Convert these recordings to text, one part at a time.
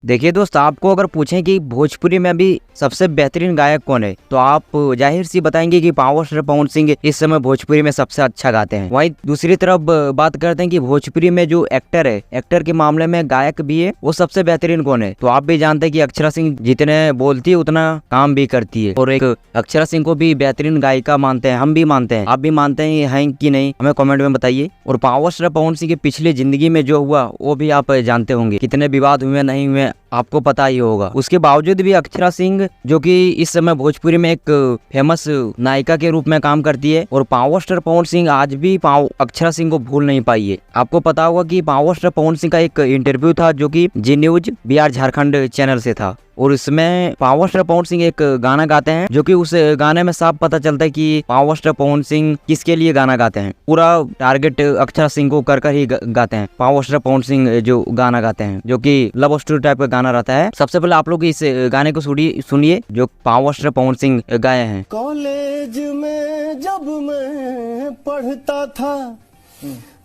देखिए दोस्त, आपको अगर पूछें कि भोजपुरी में अभी सबसे बेहतरीन गायक कौन है, तो आप जाहिर सी बताएंगे कि पावर स्टार पवन सिंह इस समय भोजपुरी में सबसे अच्छा गाते हैं। वहीं दूसरी तरफ बात करते हैं कि भोजपुरी में जो एक्टर है, एक्टर के मामले में गायक भी है, वो सबसे बेहतरीन कौन है, तो आप भी जानते हैं कि अक्षरा सिंह जितने बोलती है उतना काम भी करती है। और एक अक्षरा सिंह को भी बेहतरीन गायिका मानते हैं, हम भी मानते हैं। आप भी मानते हैं कि नहीं, हमें कमेंट में बताइए। और पावर स्टार पवन सिंह की पिछली जिंदगी में जो हुआ वो भी आप जानते होंगे, कितने विवाद हुए नहीं हुए आपको पता ही होगा। उसके बावजूद भी अक्षरा सिंह, जो कि इस समय भोजपुरी में एक फेमस नायिका के रूप में काम करती है, और पावर स्टार पवन सिंह आज भी अक्षरा सिंह को भूल नहीं पाई है। आपको पता होगा कि पावर स्टार पवन सिंह का एक इंटरव्यू था जो कि जी न्यूज बिहार झारखंड चैनल से था, और इसमें पावर स्टार पवन सिंह एक गाना गाते हैं, जो कि उस गाने में साफ पता चलता है कि पावर स्टार पवन सिंह किसके लिए गाना गाते हैं। पूरा टारगेट अक्षरा सिंह को कर ही गाते हैं पावर स्टार पवन सिंह जो गाना गाते हैं, जो कि लव स्टोरी टाइप का गाना रहता है। सबसे पहले आप लोग इस गाने को सुनिए जो पावर स्टार पवन सिंह गाए हैं। कॉलेज में जब मैं पढ़ता था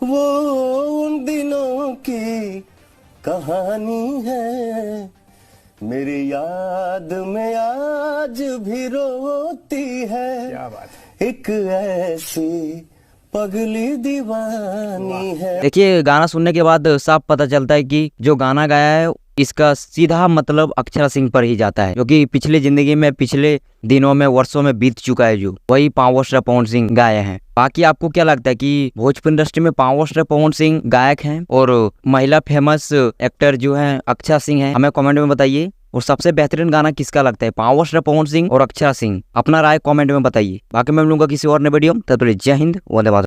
वो उन दिनों की कहानी है, मेरी याद में आज भी रोती है। क्या बात है। एक ऐसी पगली दीवानी है। देखिए, गाना सुनने के बाद साफ पता चलता है कि जो गाना गाया है इसका सीधा मतलब अक्षरा सिंह पर ही जाता है, जो कि पिछले जिंदगी में, पिछले दिनों में, वर्षों में बीत चुका है, जो वही पावर स्टार पवन सिंह गाए हैं। बाकी आपको क्या लगता है कि भोजपुरी इंडस्ट्री में पावर स्टार पवन सिंह गायक हैं और महिला फेमस एक्टर जो है अक्षरा सिंह है? हमें कमेंट में बताइए। और सबसे बेहतरीन गाना किसका लगता है, पावर स्टार पवन सिंह और अक्षरा सिंह? अपना राय कमेंट में बताइए। बाकी मैं मिलूंगा किसी और नए वीडियो में, तब तक जय हिंद, वंदे मातरम।